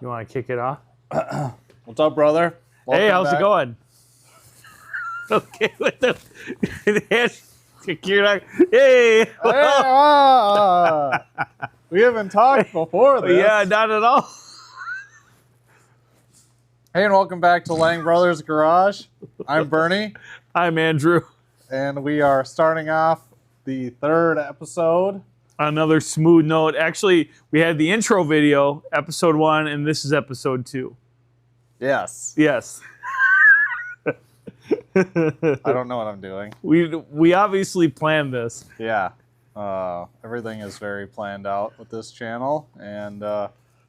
You want to kick it off? What's up, brother? Hey, how's it going? Okay, with the you're like, hey. We haven't talked before this. Yeah, not at all. Hey, and welcome back to Lang Brothers Garage. I'm Bernie, I'm Andrew. and we are starting off the third episode. Another smooth note. Actually, we had the intro video, episode 1, and this is episode 2. Yes. Yes. I don't know what I'm doing. We obviously planned this. Yeah. Everything is very planned out with this channel. And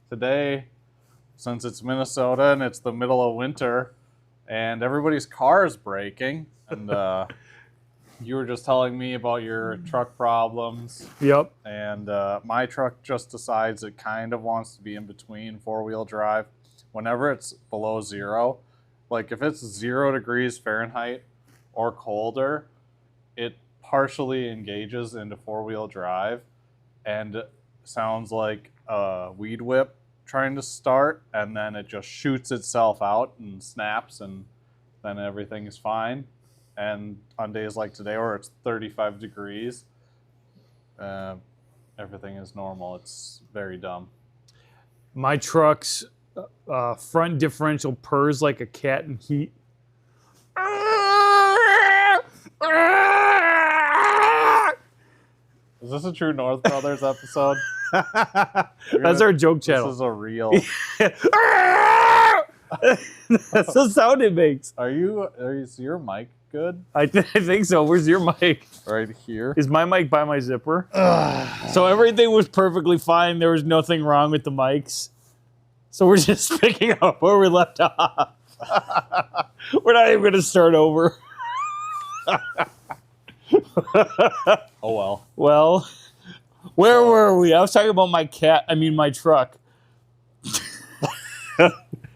today, since it's Minnesota and it's the middle of winter, and everybody's car is breaking, and you were just telling me about your truck problems. Yep. And my truck just decides it kind of wants to be in between four-wheel drive. Whenever it's below zero, like if it's 0 degrees Fahrenheit or colder, it partially engages into four-wheel drive and sounds like a weed whip trying to start, and then it just shoots itself out and snaps, and then everything is fine. And on days like today where it's 35 degrees, everything is normal. It's very dumb. My truck's front differential purrs like a cat in heat. Is this a True North Brothers episode? That's our joke channel. This is a real. That's the sound it makes. Is your mic good? I think so. Where's your mic? Right here. Is my mic by my zipper? So everything was perfectly fine. There was nothing wrong with the mics. So we're just picking up where we left off. We're not even going to start over. Oh, well. Well, where were we? I was talking about my truck.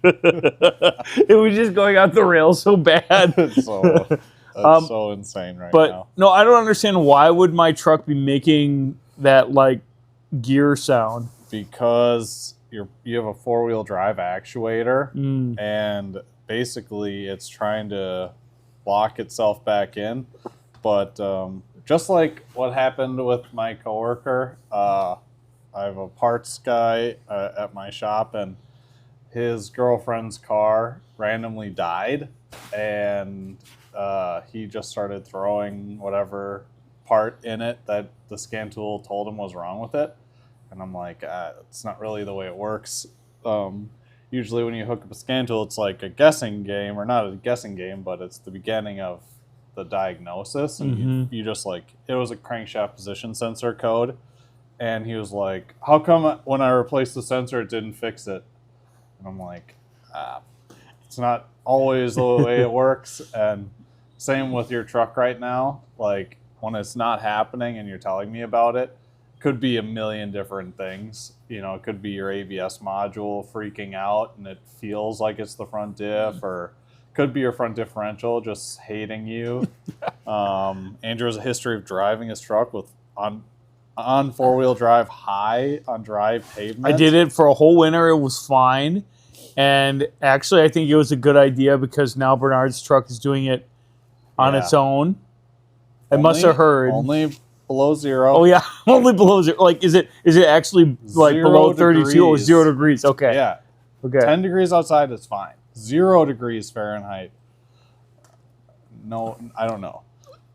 It was just going off the rails so bad. That's so insane right now. No, I don't understand why would my truck be making that like gear sound? Because you have a four-wheel drive actuator, and basically it's trying to lock itself back in. But just like what happened with my coworker, I have a parts guy at my shop, and his girlfriend's car randomly died, and he just started throwing whatever part in it that the scan tool told him was wrong with it. And I'm like, it's not really the way it works. Usually when you hook up a scan tool, it's like a guessing game, or not a guessing game, but it's the beginning of the diagnosis. And you just like, it was a crankshaft position sensor code. And he was like, how come when I replaced the sensor, it didn't fix it? And I'm like, it's not always the way it works. And same with your truck right now. Like when it's not happening and you're telling me about it, could be a million different things. You know, it could be your ABS module freaking out and it feels like it's the front diff, or could be your front differential just hating you. Andrew has a history of driving his truck with on four-wheel drive high on dry pavement. I did it for a whole winter. It was fine. And actually, I think it was a good idea because now Bernard's truck is doing it on its own. I must have heard. Only below zero. Oh, yeah. Only below zero. Like, is it actually like below 32 or 0 degrees? Okay. Yeah. Okay. 10 degrees outside is fine. 0 degrees Fahrenheit. No, I don't know.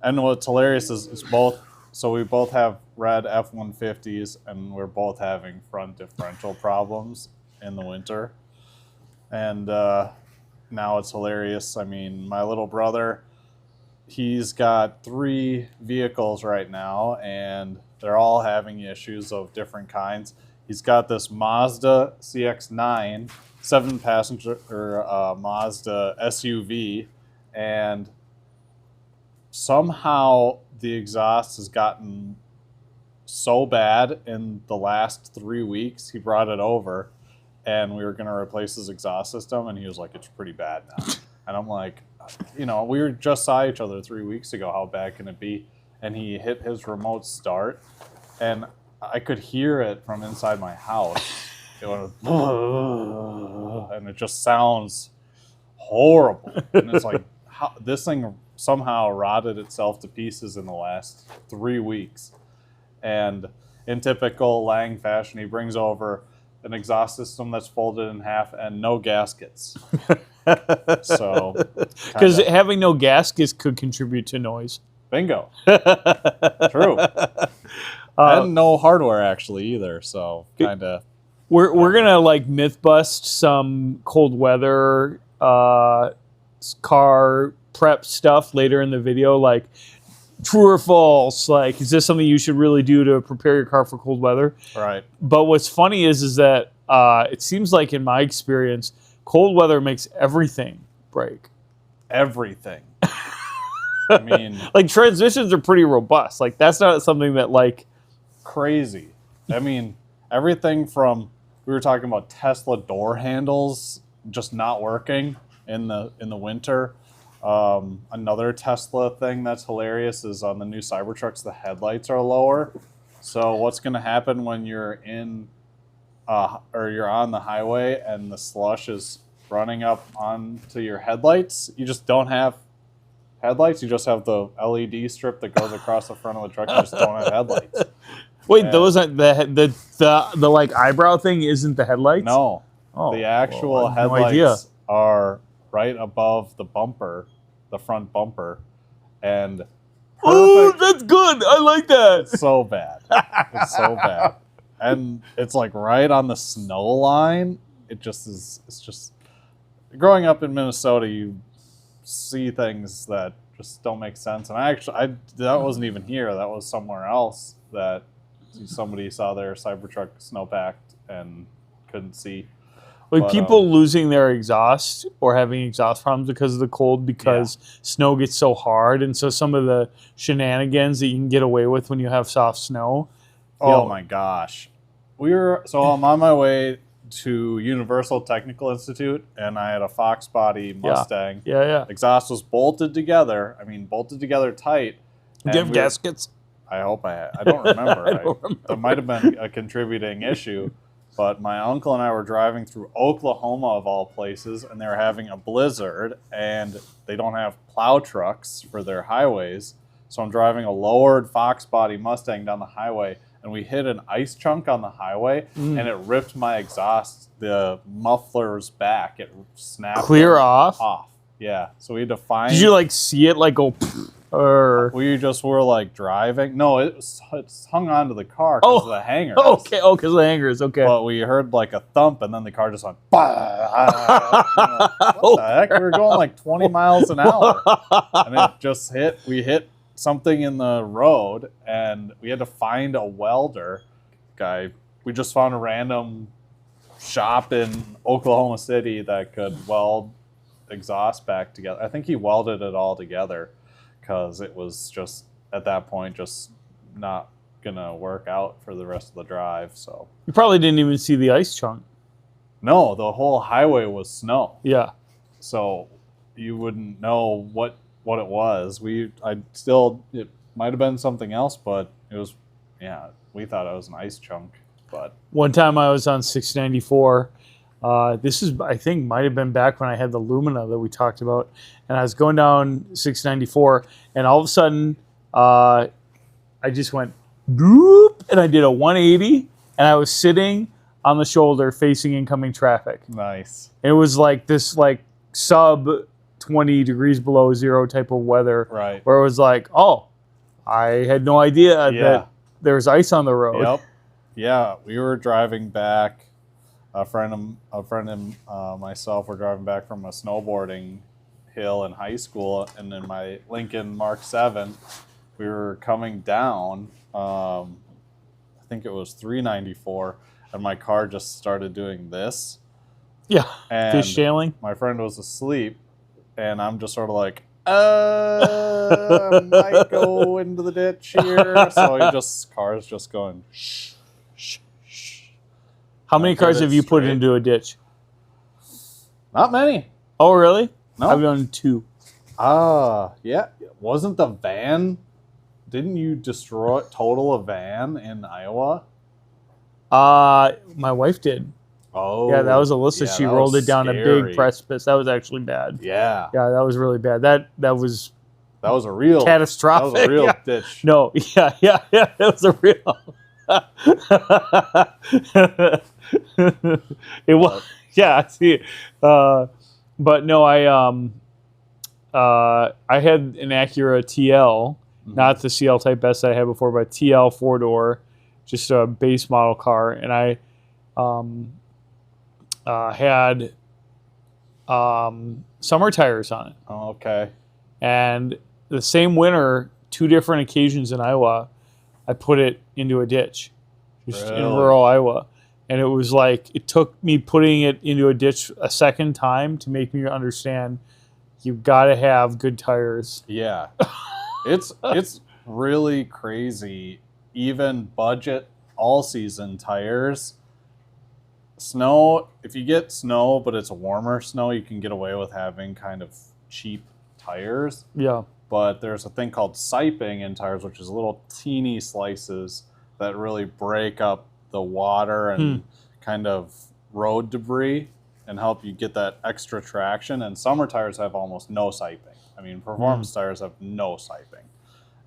And what's hilarious is both. So we both have red F-150s, and we're both having front differential problems in the winter. And now it's hilarious. I mean, my little brother, he's got 3 vehicles right now, and they're all having issues of different kinds. He's got this Mazda CX-9, 7-passenger Mazda SUV, and somehow the exhaust has gotten so bad in the last 3 weeks. He brought it over, and we were going to replace his exhaust system, and he was like, it's pretty bad now. And I'm like, you know, we just saw each other 3 weeks ago. How bad can it be? And he hit his remote start, and I could hear it from inside my house. it went, and it just sounds horrible. And it's like, how, this thing somehow rotted itself to pieces in the last 3 weeks. And in typical Lang fashion, he brings over an exhaust system that's folded in half and no gaskets. So, because having no gaskets could contribute to noise. Bingo. True. And no hardware actually either. So kind of. We're gonna like myth bust some cold weather car prep stuff later in the video, like true or false. Like, is this something you should really do to prepare your car for cold weather? Right. But what's funny is that it seems like in my experience, cold weather makes everything break. Everything. I mean, like transmissions are pretty robust. Like that's not something that like crazy. I mean, everything from, we were talking about Tesla door handles just not working in the winter. Another Tesla thing that's hilarious is on the new Cybertrucks, the headlights are lower. So what's going to happen when you're in or you're on the highway and the slush is running up onto your headlights? You just don't have headlights. You just have the LED strip that goes across the front of the truck. You just don't have headlights. Wait, and those are the like eyebrow thing isn't the headlights? No. Oh, the actual headlights are right above the bumper, the front bumper, and perfect. Oh, that's good. I like that. It's so bad. It's so bad. And it's like right on the snow line. It just is. It's just, growing up in Minnesota, you see things that just don't make sense. And that wasn't even here. That was somewhere else that somebody saw their Cybertruck snowpacked and couldn't see. Like people losing their exhaust or having exhaust problems because of the cold because snow gets so hard. And so some of the shenanigans that you can get away with when you have soft snow. Oh my gosh. I'm on my way to Universal Technical Institute and I had a Fox body Mustang. Yeah. Exhaust was bolted together. I mean, bolted together tight. Do you have gaskets? I hope I don't remember. I don't remember. That might have been a contributing issue. But my uncle and I were driving through Oklahoma, of all places, and they were having a blizzard, and they don't have plow trucks for their highways. So I'm driving a lowered Fox body Mustang down the highway, and we hit an ice chunk on the highway, and it ripped my exhaust, the muffler's back. It snapped. Clear off? Off, yeah. So we had to find... Did you, like, see it, like, go... Or... We just were, like, driving. No, it's hung onto the car because of the hangers. Okay, because of the hangers, okay. But we heard, like, a thump, and then the car just went... What the heck? We were going, like, 20 miles an hour. And it just we hit something in the road, and we had to find a welder guy. We just found a random shop in Oklahoma City that could weld exhaust back together. I think he welded it all together because it was just, at that point, just not going to work out for the rest of the drive. So you probably didn't even see the ice chunk. No, the whole highway was snow. Yeah. So you wouldn't know what it was. It might have been something else, but it was, we thought it was an ice chunk. But one time I was on 694. This is, I think, might have been back when I had the Lumina that we talked about. And I was going down 694, and all of a sudden, I just went, doop, and I did a 180, and I was sitting on the shoulder facing incoming traffic. Nice. It was like this, like, sub 20 degrees below zero type of weather. Right. Where it was like, oh, I had no idea that there was ice on the road. Yep. Yeah, we were driving back. A friend and myself were driving back from a snowboarding hill in high school, and in my Lincoln Mark 7, we were coming down. I think it was 394, and my car just started doing this. Yeah, and fishtailing. My friend was asleep, and I'm just sort of like, might go into the ditch here. So car's just going, shh. How many cars have you put into a ditch? Not many. Oh, really? No. I've done 2. Yeah. Wasn't the van? Didn't you total a van in Iowa? My wife did. Oh, Yeah, that was Alyssa. yeah, She that rolled was it down a scary. big precipice. That was actually bad. Yeah, Yeah, that was really bad. That was that was a real catastrophic. That was a real Yeah. ditch. No, yeah, that was a real. It was, yeah. I see. But no, I had an Acura TL, not the CL Type S that I had before, but TL 4-door, just a base model car, and I had summer tires on it. Oh, okay. And the same winter, 2 different occasions in Iowa, I put it into a ditch, just in Really? rural Iowa. And it was like, it took me putting it into a ditch a second time to make me understand you got to have good tires. Yeah. It's really crazy. Even budget all season tires. Snow, if you get snow, but it's a warmer snow, you can get away with having kind of cheap tires. Yeah. But there's a thing called siping in tires, which is little teeny slices that really break up the water and kind of road debris and help you get that extra traction. And summer tires have almost no siping. I mean, performance tires have no siping.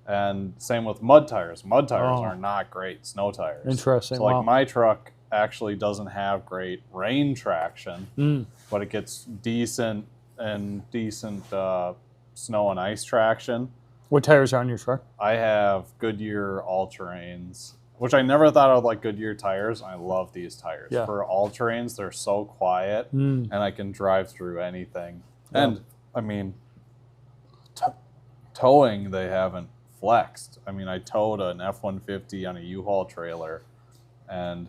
And same with mud tires. Mud tires are not great snow tires. Interesting. So like my truck actually doesn't have great rain traction, but it gets decent snow and ice traction. What tires are on your truck? I have Goodyear all-terrains, which I never thought I would like Goodyear tires. I love these tires. Yeah. For all-terrains, they're so quiet, and I can drive through anything. Yeah. And, I mean, towing, they haven't flexed. I mean, I towed an F-150 on a U-Haul trailer, and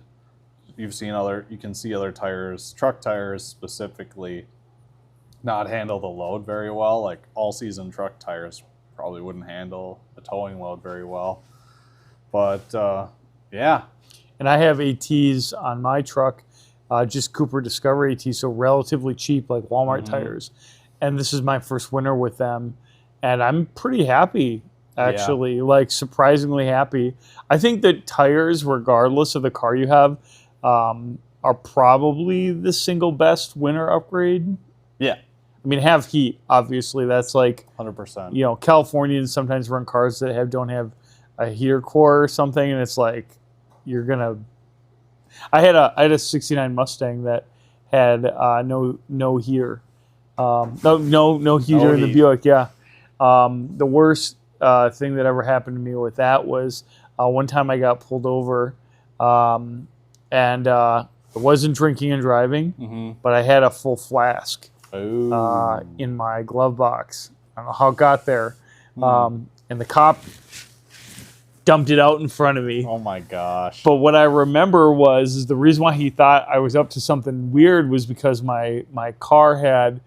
you can see other tires, truck tires specifically, not handle the load very well. Like all-season truck tires probably wouldn't handle a towing load very well. But yeah. And I have ATs on my truck, just Cooper Discovery ATs, so relatively cheap, like Walmart tires. And this is my first winter with them, and I'm pretty happy, actually, like surprisingly happy. I think that tires, regardless of the car you have, are probably the single best winter upgrade. Yeah. I mean, have heat, obviously. That's like 100%. You know, Californians sometimes run cars that don't have a heater core or something, and it's like you're gonna. I had a '69 Mustang that had no heater, no heater in the Buick. Yeah, the worst thing that ever happened to me with that was one time I got pulled over, and I wasn't drinking and driving, but I had a full flask in my glove box. I don't know how it got there. And the cop dumped it out in front of me. Oh my gosh. But what I remember is the reason why he thought I was up to something weird was because my car had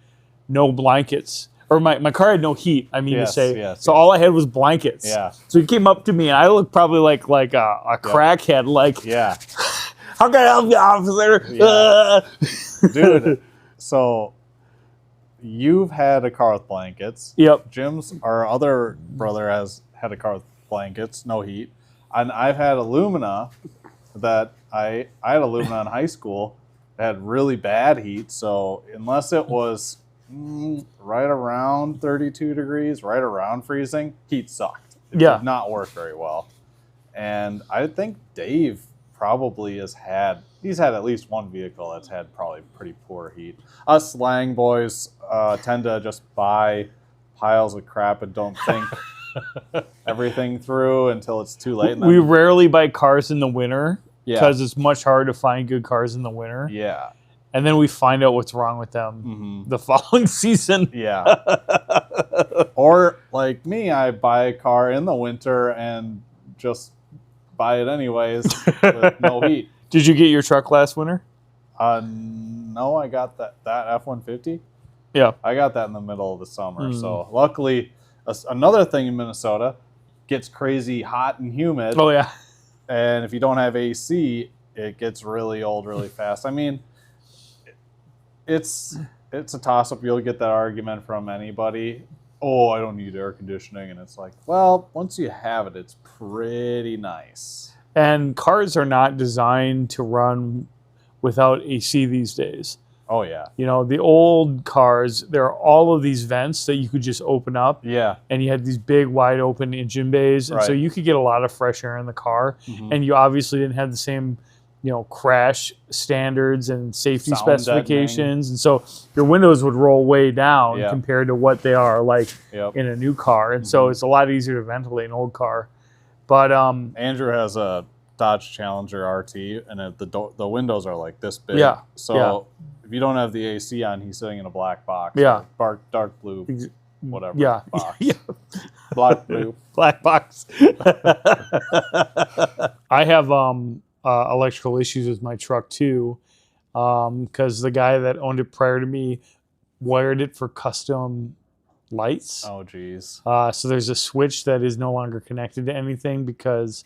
no blankets. Or my car had no heat, I mean to say. So all I had was blankets. Yeah. So he came up to me, and I looked probably like a crackhead. Like, how can I help you, officer? Yeah. Dude, so you've had a car with blankets. Yep. Our other brother has had a car with blankets, no heat. And I've had Illumina that I had Illumina in high school that had really bad heat. So unless it was right around 32 degrees, right around freezing, heat sucked. It did not work very well. And I think Dave probably he's had at least one vehicle that's had probably pretty poor heat. Us slang boys tend to just buy piles of crap and don't think everything through until it's too late. We rarely buy cars in the winter because Yeah. it's much harder to find good cars in the winter. Yeah. And then we find out what's wrong with them the following season. Yeah. Or like me, I buy a car in the winter and just buy it anyways with no heat. Did you get your truck last winter? No, I got that F-150. Yeah. I got that in the middle of the summer. So luckily, another thing in Minnesota gets crazy hot and humid. Oh, yeah. And if you don't have AC, it gets really old really fast. I mean, it's a toss-up. You'll get that argument from anybody. Oh, I don't need air conditioning. And it's like, well, once you have it, it's pretty nice. And cars are not designed to run without AC these days. Oh yeah. You know, the old cars, there are all of these vents that you could just open up. Yeah. And you had these big, wide open engine bays. And so Right. you could get a lot of fresh air in the car. Mhm. And you obviously didn't have the same, you know, crash standards and safety Sound specifications. And so your windows would roll way down Yeah. compared to what they are like Yep. in a new car. And so it's a lot easier to ventilate an old car. But Andrew has a Dodge Challenger RT, and the windows are like this big. Yeah, So yeah. if you don't have the AC on, he's sitting in a black box. Yeah. Dark blue, whatever. Yeah. Box. Yeah. Black blue. Black box. I have electrical issues with my truck too, because the guy that owned it prior to me wired it for custom lights. Oh geez. So there's a switch that is no longer connected to anything because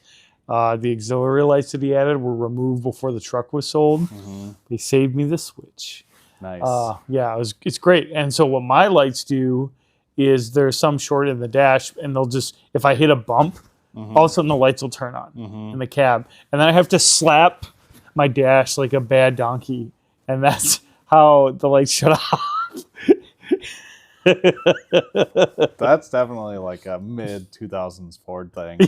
the auxiliary lights that he added were removed before the truck was sold. Mm-hmm. They saved me the switch. Nice. Yeah, it's great. And so what my lights do is there's some short in the dash, and they'll just, if I hit a bump, all of a sudden the lights will turn on in the cab. And then I have to slap my dash like a bad donkey. And that's how the lights shut off. That's definitely like a mid 2000s Ford thing.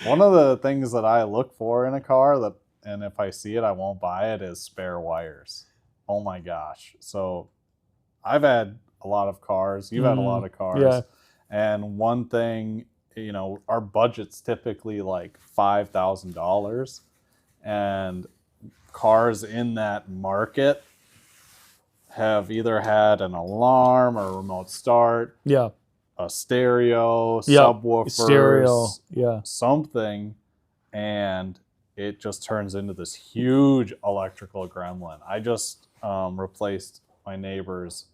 One of the things that I look for in a car and if I see it, I won't buy it, is spare wires. Oh my gosh. So I've had a lot of cars. You've had a lot of cars. Yeah. And one thing, you know, our budget's typically like $5,000, and cars in that market have either had an alarm or a remote start, Yeah. a stereo, Yep. subwoofers, Stereo. Yeah. something, and it just turns into this huge electrical gremlin. I just replaced my neighbor's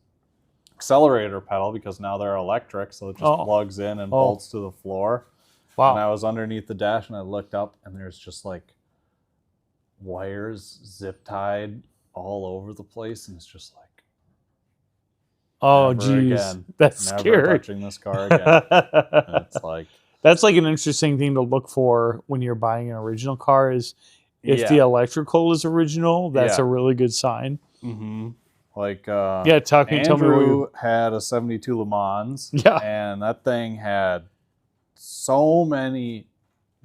accelerator pedal because now they're electric, so it just plugs in and bolts to the floor. Wow. And I was underneath the dash and I looked up and there's just like wires zip tied all over the place, and it's just like, Oh, never geez. again. That's Never scary. touching this car again. And it's like, That's like an interesting thing to look for when you're buying an original car is if the yeah. electrical is original, that's Yeah. a really good sign. Mm-hmm. Like, Yeah, tell me what Andrew you... had a 72 Le Mans, Yeah. and that thing had so many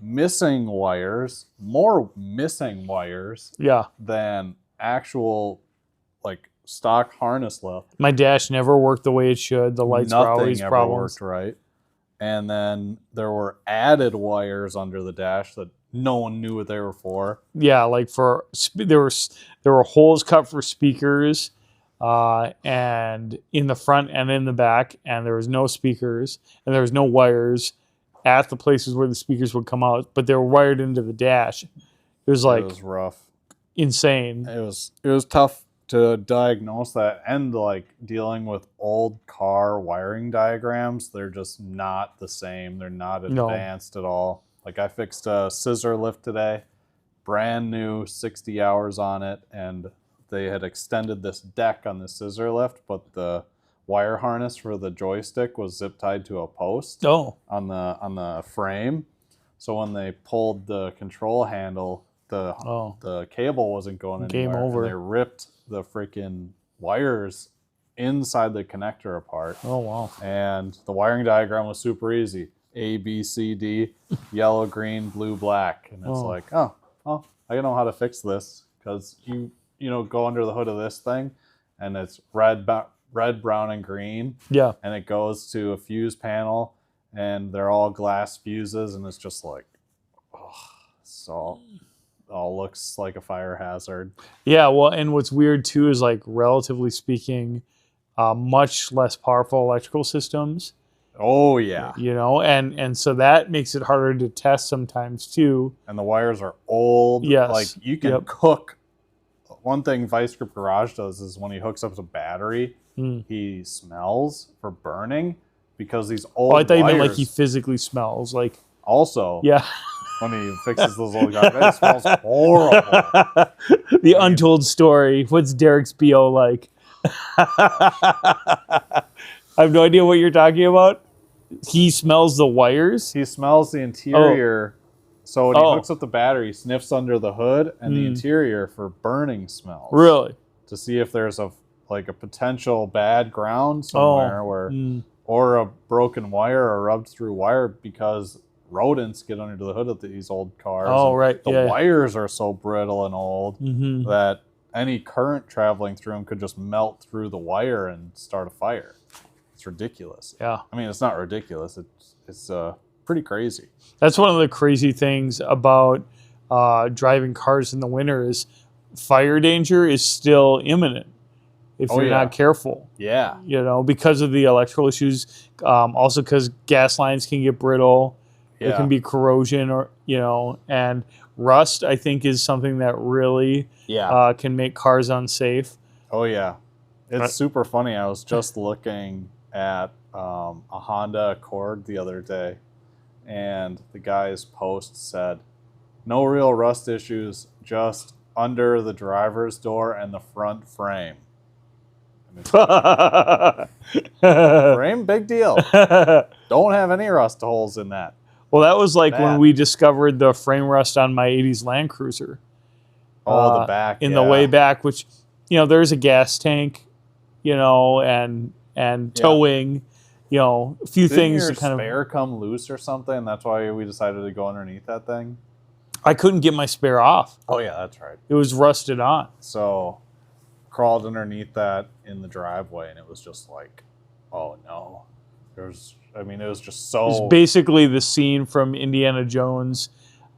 missing wires, more missing wires Yeah. than actual like stock harness left. My dash never worked the way it should. The lights were always ever problems. worked right. And then there were added wires under the dash that no one knew what they were for. Yeah, like for there were holes cut for speakers, and in the front and in the back, and there was no speakers and there was no wires at the places where the speakers would come out, but they were wired into the dash. It was like It was rough. insane. It was tough to diagnose that, and like dealing with old car wiring diagrams. They're just not the same. They're not advanced at all. Like I fixed a scissor lift today, brand new, 60 hours on it, and they had extended this deck on the scissor lift, but the wire harness for the joystick was zip tied to a post Oh, on the frame. So when they pulled the control handle, the cable wasn't going Game anywhere. over. And they ripped the freaking wires inside the connector apart. oh wow. And the wiring diagram was super easy. A, B, C, D, yellow, green, blue, black. And it's like, oh, I know how to fix this, because you go under the hood of this thing and it's red, brown, and green. Yeah. And it goes to a fuse panel and they're all glass fuses, and it's just like, so all looks like a fire hazard. Yeah, well, and what's weird too is like relatively speaking, much less powerful electrical systems. Oh yeah. You know, and so that makes it harder to test sometimes too. And the wires are old. Yes. Like you can cook. One thing Vice Grip Garage does is when he hooks up a battery, he smells for burning, because these old I thought you meant like wires- he physically smells. Like, also, yeah. when he fixes those old guys, it smells horrible. The untold story. What's Derek's BO like? I have no idea what you're talking about. He smells the wires. He smells the interior So when he hooks up the battery, he sniffs under the hood and the interior for burning smells. Really? To see if there's a potential bad ground somewhere or a broken wire or rubbed through wire, because rodents get under the hood of these old cars. Oh, right. The wires are so brittle and old that any current traveling through them could just melt through the wire and start a fire. It's ridiculous. Yeah. I mean, it's not ridiculous. It's pretty crazy. That's one of the crazy things about driving cars in the winter is fire danger is still imminent if you're not careful. Yeah. You know, because of the electrical issues, also because gas lines can get brittle. Yeah. There can be corrosion, or and rust, I think, is something that really can make cars unsafe. Oh, yeah. It's super funny. I was just looking at a Honda Accord the other day, and the guy's post said, "No real rust issues, just under the driver's door and the front frame." Frame, big deal. Don't have any rust holes in that. Well, that was like when we discovered the frame rust on my 80s Land Cruiser. Oh, the back. In the way back, which, there's a gas tank, and towing, a few things. Didn't your spare come loose or something? That's why we decided to go underneath that thing? I couldn't get my spare off. Oh, yeah, that's right. It was rusted on. So, crawled underneath that in the driveway, and it was just like, oh, no. It was just so... It's basically the scene from Indiana Jones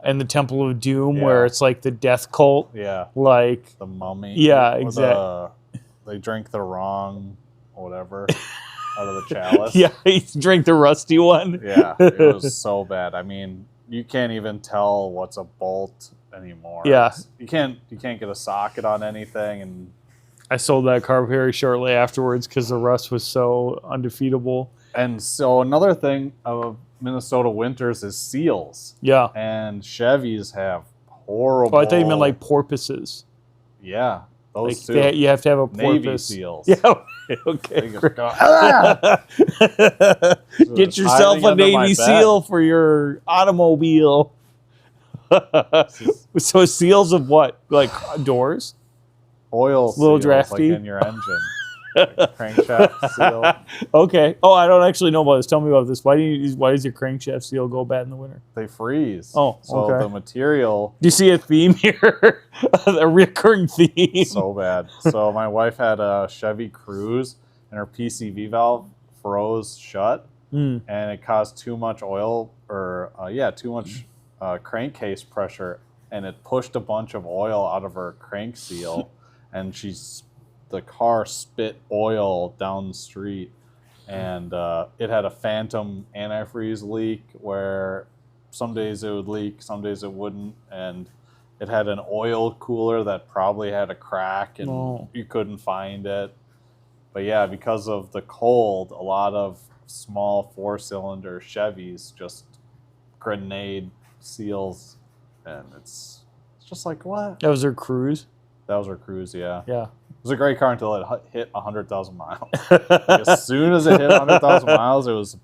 and the Temple of Doom, where it's like the death cult. Yeah. Like... The mummy. Yeah, exactly. They drank the wrong whatever out of the chalice. Yeah, he drank the rusty one. Yeah, it was so bad. I mean, you can't even tell what's a bolt anymore. Yeah. You can't get a socket on anything, and... I sold that car very shortly afterwards because the rust was so undefeatable. And so another thing of Minnesota winters is seals. Yeah. And Chevys have horrible... Oh, I thought you meant like porpoises. Yeah, those like two. You have to have a porpoise. Navy seals. Yeah, okay. Get yourself a Navy SEAL for your automobile. So seals of what? Like doors? Oil little seals, drafty, like in your engine. Like crankshaft seal. Okay. Oh, I don't actually know about this. Tell me about this. Why does your crankshaft seal go bad in the winter? They freeze. Oh, so okay. the material. Do you see a theme here? A recurring theme. So bad. So my wife had a Chevy Cruze, and her PCV valve froze shut, and it caused too much oil, or too much crankcase pressure, and it pushed a bunch of oil out of her crank seal, and the car spit oil down the street, and it had a phantom antifreeze leak where some days it would leak, some days it wouldn't, and it had an oil cooler that probably had a crack, and you couldn't find it. But yeah, because of the cold, a lot of small 4-cylinder Chevys just grenade seals, and it's just like, what? That was her Cruze? That was her Cruze, yeah. Yeah. It was a great car until it hit 100,000 miles. Like, as soon as it hit 100,000 miles, it was a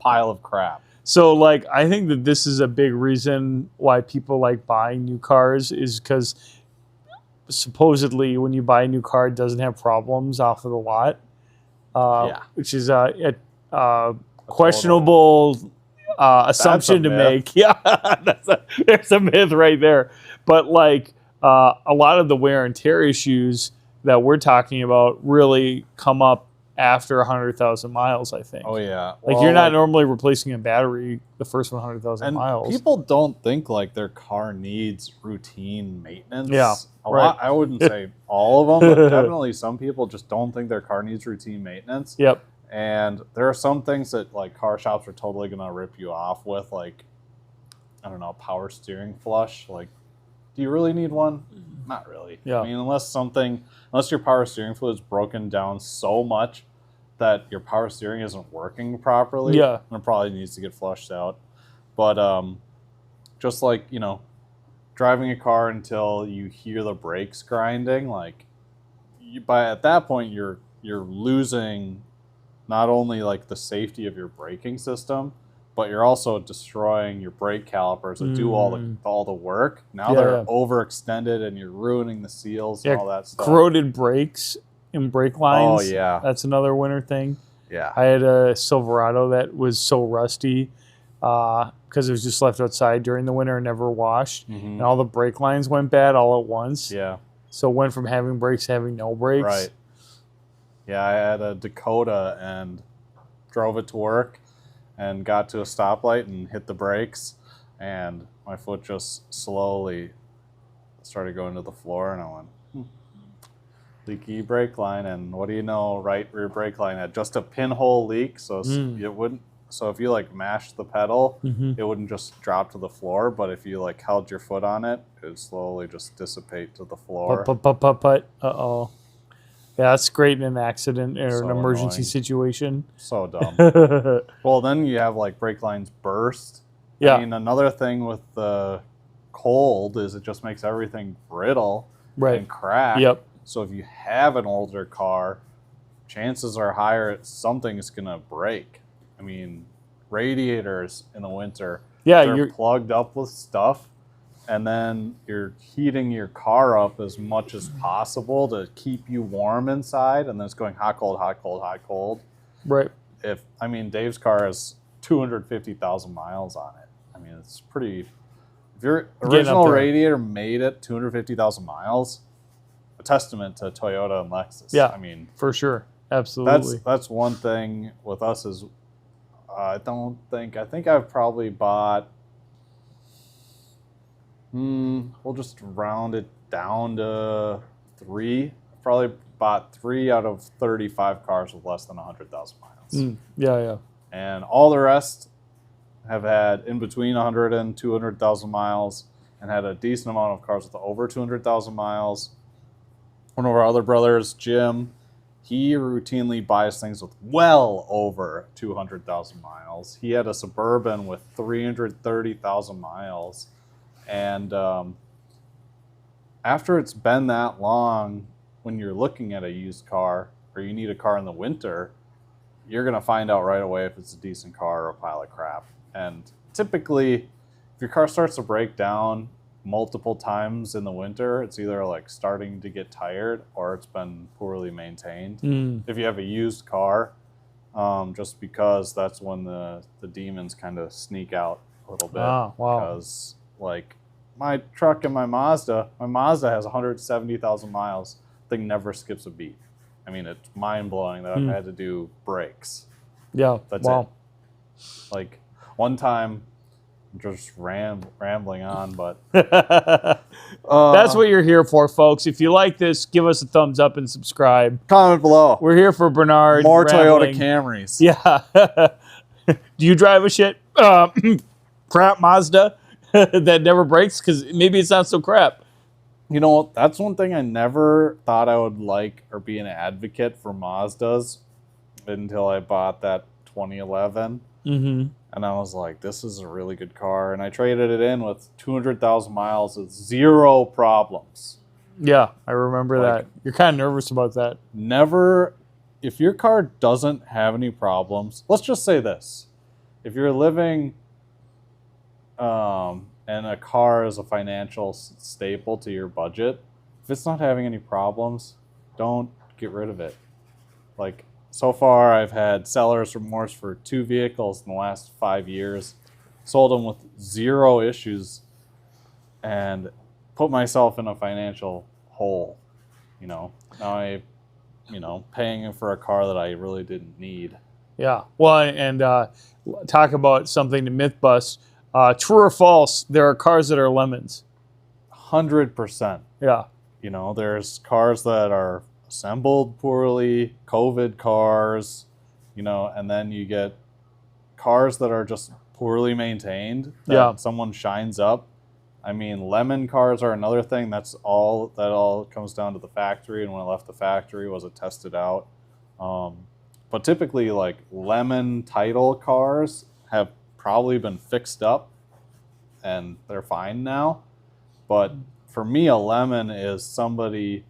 pile of crap. So, like, I think that this is a big reason why people like buying new cars, is because supposedly when you buy a new car, it doesn't have problems off of the lot, which is a questionable assumption to make. Yeah, there's a myth right there. But, like, a lot of the wear and tear issues that we're talking about really come up after 100,000 miles, I think. Oh, yeah. Like, you're not normally replacing a battery the first 100,000 miles. People don't think, like, their car needs routine maintenance. Yeah, a lot. I wouldn't say all of them, but definitely some people just don't think their car needs routine maintenance. Yep. And there are some things that, like, car shops are totally going to rip you off with, like, I don't know, power steering flush. Like, do you really need one? Not really. Yeah. I mean, unless your power steering fluid is broken down so much that your power steering isn't working properly, yeah, and it probably needs to get flushed out. But just like, driving a car until you hear the brakes grinding, like, at that point you're losing not only, like, the safety of your braking system, but you're also destroying your brake calipers that do all the work. Now they're overextended and you're ruining the seals and all that stuff. Corroded brakes and brake lines. Oh, yeah. That's another winter thing. Yeah. I had a Silverado that was so rusty because it was just left outside during the winter and never washed. And all the brake lines went bad all at once. Yeah. So it went from having brakes to having no brakes. Right. Yeah, I had a Dakota and drove it to work and got to a stoplight and hit the brakes. And my foot just slowly started going to the floor. And I went, leaky brake line, and what do you know, right rear brake line had just a pinhole leak, so it wouldn't. So if you like mashed the pedal, it wouldn't just drop to the floor. But if you like held your foot on it, it would slowly just dissipate to the floor. Uh-oh. Yeah, that's great in an accident or an emergency annoying. Situation. So dumb. Well, then you have like brake lines burst. Yeah. I mean, another thing with the cold is it just makes everything brittle and crack. Yep. So if you have an older car, chances are higher something's going to break. I mean, radiators in the winter, they're plugged up with stuff, and then you're heating your car up as much as possible to keep you warm inside, and then it's going hot, cold, hot, cold, hot, cold. Right. Dave's car has 250,000 miles on it. I mean, it's pretty... If your original radiator made it 250,000 miles... a testament to Toyota and Lexus. Yeah, I mean, for sure, absolutely. That's one thing with us is I think I've probably bought. We'll just round it down to 3. I've probably bought 3 out of 35 cars with less than 100,000 miles. Yeah. And all the rest have had in between 100 and 200,000 miles, and had a decent amount of cars with over 200,000 miles. One of our other brothers, Jim, he routinely buys things with well over 200,000 miles. He had a Suburban with 330,000 miles. And after it's been that long, when you're looking at a used car or you need a car in the winter, you're going to find out right away if it's a decent car or a pile of crap. And typically, if your car starts to break down multiple times in the winter, it's either like starting to get tired or it's been poorly maintained. If you have a used car, just because that's when the demons kind of sneak out a little bit. Wow. Because like my truck and my Mazda has 170,000 miles. Thing never skips a beat. I mean, it's mind blowing that I've had to do brakes. Yeah. That's it. Like one time, just rambling on, but that's what you're here for, folks. If you like this, give us a thumbs up and subscribe. Comment below. We're here for Bernard. More rambling. Toyota Camrys. Yeah. Do you drive a shit crap Mazda that never breaks? Because maybe it's not so crap. You know, that's one thing I never thought I would like or be an advocate for Mazdas until I bought that 2011. And I was like, this is a really good car. And I traded it in with 200,000 miles with 0 problems. Yeah, I remember that. You're kind of nervous about that. Never, if your car doesn't have any problems, let's just say this. If you're living and a car is a financial staple to your budget, if it's not having any problems, don't get rid of it. Like, so far, I've had seller's remorse for 2 vehicles in the last 5 years, sold them with 0 issues, and put myself in a financial hole. You know, now paying for a car that I really didn't need. Yeah. Well, and talk about something to myth bust. True or false, there are cars that are lemons. 100%. Yeah. You know, there's cars that are assembled poorly, COVID cars, and then you get cars that are just poorly maintained that someone shines up. I mean, lemon cars are another thing. That all comes down to the factory, and when it left the factory, was it tested out? But typically, like, lemon title cars have probably been fixed up, and they're fine now. But for me, a lemon is somebody...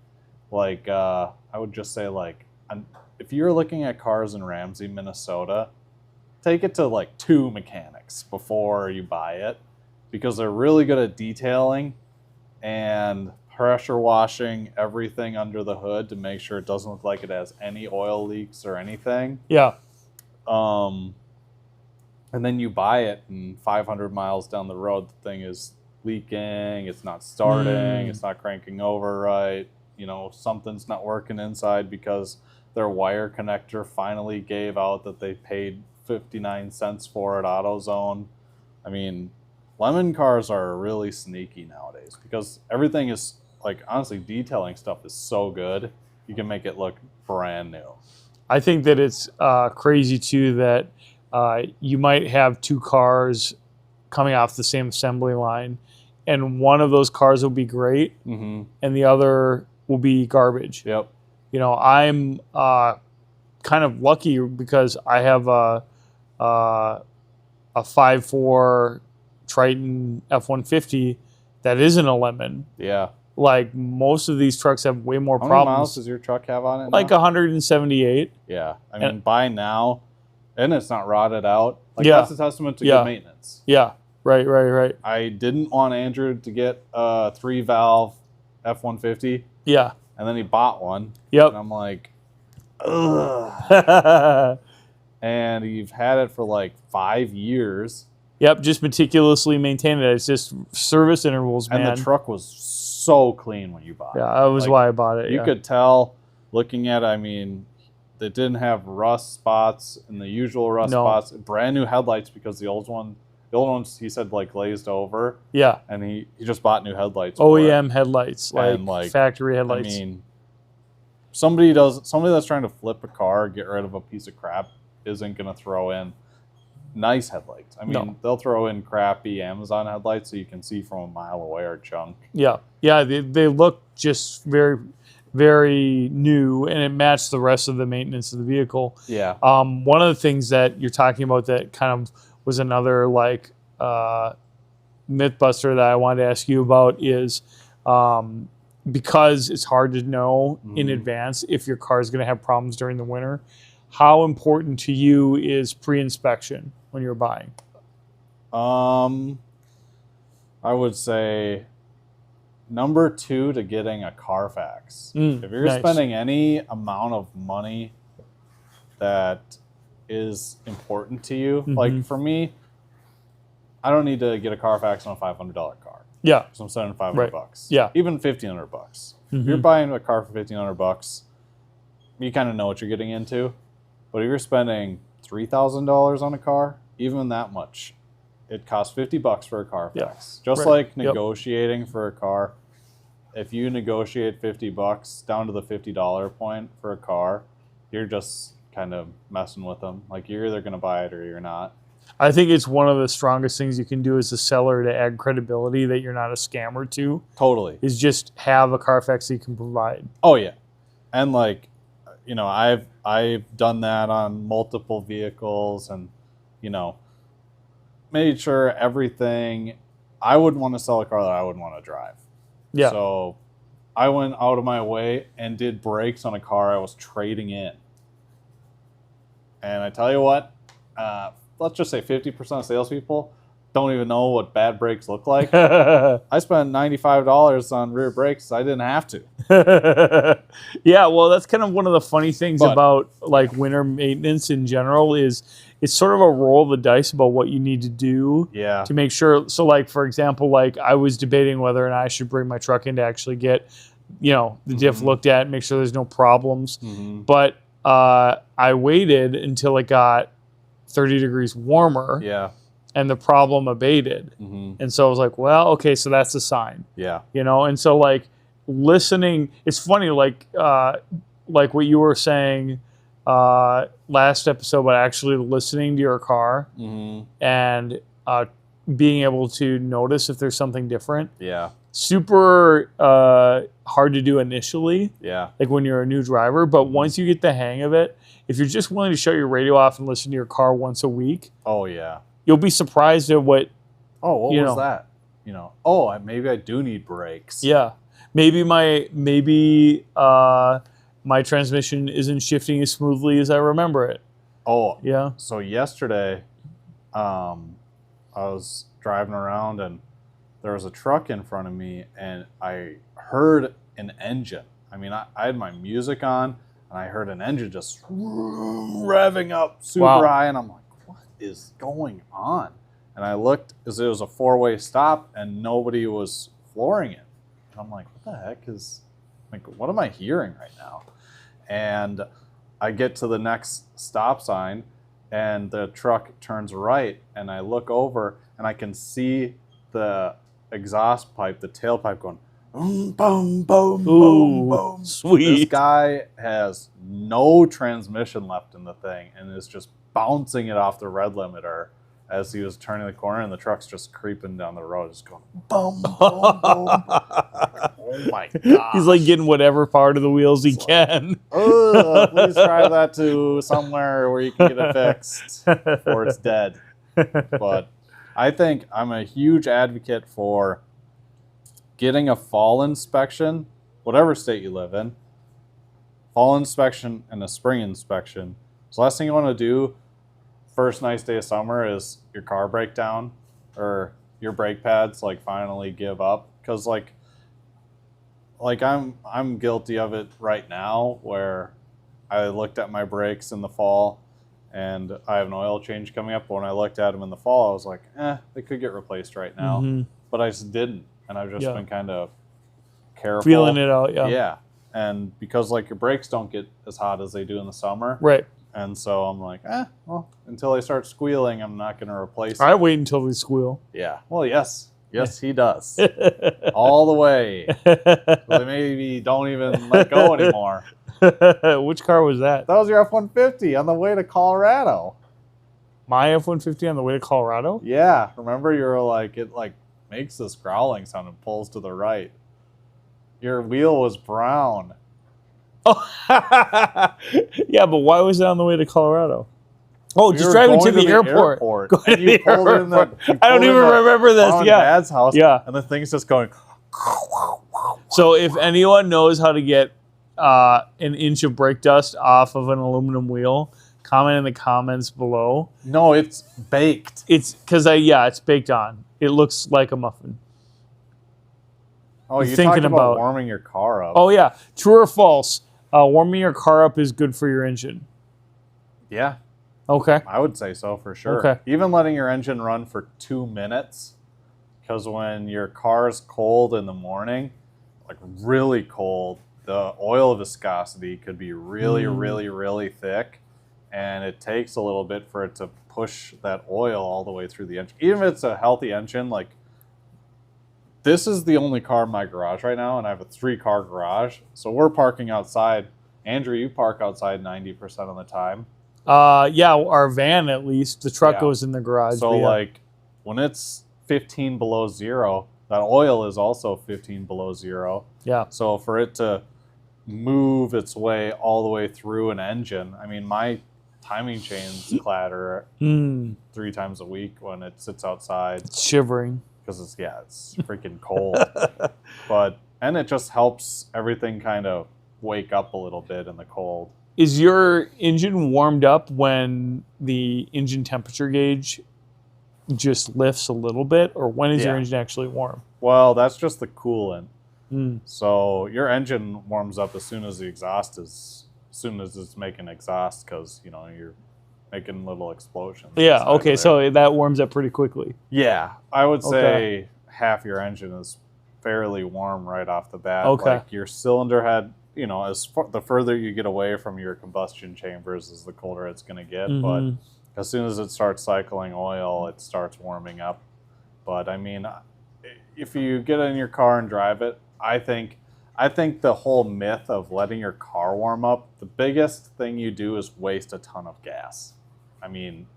Like, I would just say, like, if you're looking at cars in Ramsey, Minnesota, take it to like 2 mechanics before you buy it, because they're really good at detailing and pressure washing everything under the hood to make sure it doesn't look like it has any oil leaks or anything. Yeah. And then you buy it, and 500 miles down the road, the thing is leaking, it's not starting, it's not cranking over right. You know, something's not working inside because their wire connector finally gave out that they paid 59 cents for at AutoZone. I mean, lemon cars are really sneaky nowadays because everything is, like, honestly, detailing stuff is so good, you can make it look brand new. I think that it's crazy, too, that you might have 2 cars coming off the same assembly line, and one of those cars will be great, and the other will be garbage. Yep. You know, I'm kind of lucky because I have a 5.4 Triton F-150 that isn't a lemon. Yeah. Like, most of these trucks have way more How problems. many miles does your truck have on it like now? 178. Yeah. I mean, by now, and it's not rotted out. Like, Yeah. that's a testament to good maintenance. Yeah. Right. I didn't want Andrew to get a 3-valve F-150. Yeah. And then he bought one. Yep. And I'm like, ugh. And you've had it for like 5 years. Yep, just meticulously maintain it. It's just service intervals, man. And the truck was so clean when you bought it. Yeah, that was why I bought it. You could tell looking at it, I mean, it didn't have rust spots and the usual rust spots. Brand new headlights because the old ones, he said, like, glazed over. Yeah. And he just bought new headlights. OEM headlights, like factory headlights. I mean, somebody that's trying to flip a car, get rid of a piece of crap, isn't going to throw in nice headlights. I mean, they'll throw in crappy Amazon headlights so you can see from a mile away or junk. Yeah. They look just very, very new, and it matched the rest of the maintenance of the vehicle. Yeah. One of the things that you're talking about that kind of was another like mythbuster that I wanted to ask you about is because it's hard to know in advance if your car is going to have problems during the winter. How important to you is pre-inspection when you're buying? I would say number 2 to getting a Carfax. If you're spending any amount of money that is important to you, like for me, I don't need to get a Carfax on a $500 car. Yeah. So I'm spending $500. Yeah. Even $1,500. If you're buying a car for $1,500, you kind of know what you're getting into. But if you're spending $3,000 on a car, even that much, it costs $50 for a Carfax. Just like negotiating for a car. If you negotiate $50 down to the $50 point for a car, you're just kind of messing with them. Like, you're either going to buy it or you're not. I think it's one of the strongest things you can do as a seller to add credibility that you're not a scammer to. Totally. Is just have a Carfax that you can provide. Oh, yeah. And, like, you know, I've done that on multiple vehicles and, you know, made sure everything. I wouldn't want to sell a car that I wouldn't want to drive. Yeah. So I went out of my way and did brakes on a car I was trading in. And I tell you what, let's just say 50% of salespeople don't even know what bad brakes look like. I spent $95 on rear brakes. I didn't have to. Yeah, well, that's kind of one of the funny things about like winter maintenance in general is it's sort of a roll of the dice about what you need to do to make sure. So, like, for example, like I was debating whether or not I should bring my truck in to actually get, you know, the diff looked at, make sure there's no problems. But I waited until it got 30 degrees warmer. Yeah. And the problem abated. And so I was like, well, okay, so that's a sign. Yeah. You know, and so like listening, it's funny, like what you were saying last episode, but actually listening to your car and being able to notice if there's something different. Yeah. Super hard to do initially. Yeah. Like when you're a new driver, but once you get the hang of it, if you're just willing to shut your radio off and listen to your car once a week. Oh, yeah. You'll be surprised at what. Oh, what was that? You know, maybe I do need brakes. Yeah, maybe my transmission isn't shifting as smoothly as I remember it. Oh, Yeah. so yesterday, I was driving around and there was a truck in front of me and I heard an engine. I mean, I had my music on and I heard an engine just revving up super high and I'm like, what is going on? And I looked as it was a 4-way stop and nobody was flooring it. And I'm like, what the heck is, like, what am I hearing right now? And I get to the next stop sign and the truck turns right and I look over and I can see the exhaust pipe, the tailpipe going boom, boom, boom, boom, boom. Sweet. This guy has no transmission left in the thing and is just bouncing it off the red limiter as he was turning the corner and the truck's just creeping down the road, just going boom, boom, boom. Oh my god! He's like getting whatever part of the wheels he can. Please drive that to somewhere where you can get it fixed before it's dead. But I think I'm a huge advocate for getting a fall inspection, whatever state you live in, fall inspection and a spring inspection. So last thing you want to do first nice day of summer is your car break down or your brake pads like finally give up, because like I'm guilty of it right now where I looked at my brakes in the fall and I have an oil change coming up, but when I looked at them in the fall I was like, they could get replaced right now. But I just didn't, and I've just been kind of careful, feeling it out. Yeah, and because like your brakes don't get as hot as they do in the summer, Right. and so I'm like, well, until they start squealing, I'm not going to replace I it. wait until they squeal. Yeah. Well, yes, he does. All the way. So they maybe don't even let go anymore. Which car was that? That was your F-150 on the way to Colorado. My F-150 on the way to Colorado? Yeah. Remember, you were like, it like makes this growling sound and pulls to the right. Your wheel was brown. Oh, yeah, but why was it on the way to Colorado? Oh, just driving to the airport. Going to the airport. I don't even remember this. Yeah. Dad's house. Yeah. And the thing's just going. So if anyone knows how to get an inch of brake dust off of an aluminum wheel, comment in the comments below. No, it's baked. It's because it's baked on. It looks like a muffin. Oh, you're talking about warming your car up. Oh yeah, true or false? Warming your car up is good for your engine. Yeah. Okay. I would say so for sure. Okay. Even letting your engine run for 2 minutes, because when your car's cold in the morning, like really cold, the oil viscosity could be really, really, really thick, and it takes a little bit for it to push that oil all the way through the engine. Even if it's a healthy engine, like this is the only car in my garage right now, and I have a 3-car garage, so we're parking outside. Andrew, you park outside 90% of the time. Yeah, our van at least. The truck goes in the garage. So like when it's 15 below zero, that oil is also 15 below zero. Yeah. So for it to move its way all the way through an engine, I mean, my timing chains clatter 3 times a week when it sits outside. It's shivering. Because it's freaking cold. And it just helps everything kind of wake up a little bit in the cold. Is your engine warmed up when the engine temperature gauge just lifts a little bit, or when is your engine actually warm? Well, that's just the coolant. So your engine warms up as soon as as soon as it's making exhaust, because you're making little explosions. Yeah. Okay. So that warms up pretty quickly. Yeah, I would say half your engine is fairly warm right off the bat. Okay. Like your cylinder head. The further you get away from your combustion chambers is the colder it's going to get. But as soon as it starts cycling oil, it starts warming up. But I mean, if you get in your car and drive it, I think the whole myth of letting your car warm up, the biggest thing you do is waste a ton of gas. I mean,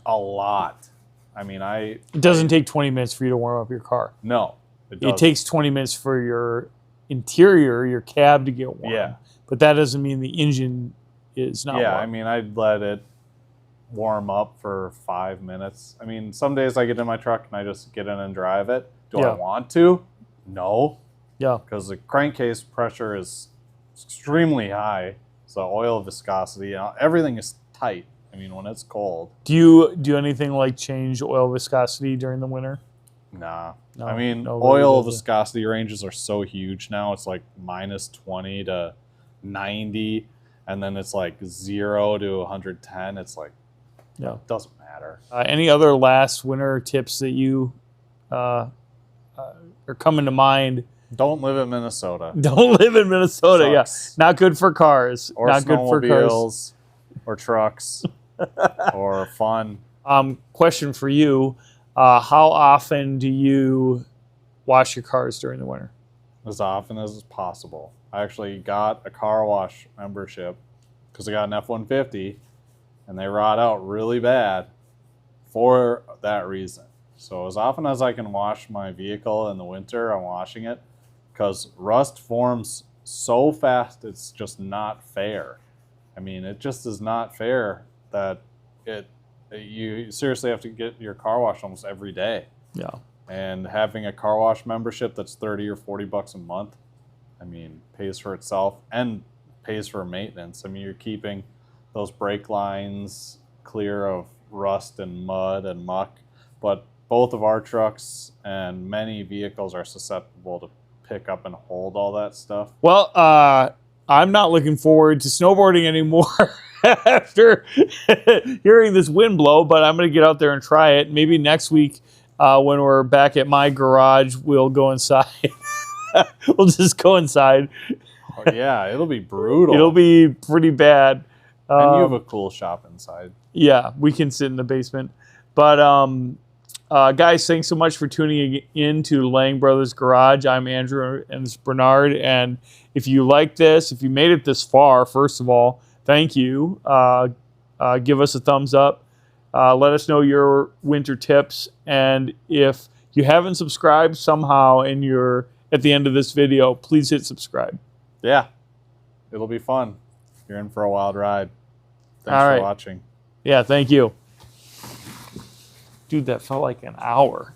a lot. I mean, it doesn't take 20 minutes for you to warm up your car. No, it takes 20 minutes for your interior, your cab to get warm. Yeah. But that doesn't mean the engine is not warm. Yeah, I mean, I'd let it warm up for 5 minutes. I mean, some days I get in my truck and I just get in and drive it. Do I want to? No. Yeah. Because the crankcase pressure is extremely high. So oil viscosity, everything is tight. I mean, when it's cold. Do you do anything like change oil viscosity during the winter? Nah. No, I mean, nobody oil does it. viscosity ranges are so huge now. It's like minus 20 to 90, and then it's like 0 to 110. It's like, Yeah. it doesn't matter. Any other last winter tips that you are coming to mind? Don't live in Minnesota. Don't live in Minnesota. Sucks. Yeah, not good for cars. Or not good for cars. snowmobiles, or trucks, or fun. Question for you: how often do you wash your cars during the winter? As often as possible. I actually got a car wash membership because I got an F-150 and they rot out really bad for that reason. So as often as I can wash my vehicle in the winter, I'm washing it because rust forms so fast it's just not fair. I mean, it just is not fair that you seriously have to get your car washed almost every day. Yeah. And having a car wash membership that's 30 or 40 bucks a month, I mean, pays for itself and pays for maintenance. I mean, you're keeping those brake lines clear of rust and mud and muck. But both of our trucks and many vehicles are susceptible to pick up and hold all that stuff. Well, I'm not looking forward to snowboarding anymore after hearing this wind blow, but I'm going to get out there and try it. Maybe next week when we're back at my garage, we'll go inside. We'll just go inside. Oh, yeah, it'll be brutal. It'll be pretty bad. And you have a cool shop inside. Yeah, we can sit in the basement. But guys, thanks so much for tuning in to Lang Brothers Garage. I'm Andrew and it's Bernard. And if you like this, if you made it this far, first of all, thank you. Give us a thumbs up. Let us know your winter tips. And if you haven't subscribed somehow and you're at the end of this video, please hit subscribe. Yeah, it'll be fun. You're in for a wild ride. Thanks All right. for watching. Yeah, thank you. Dude, that felt like an hour.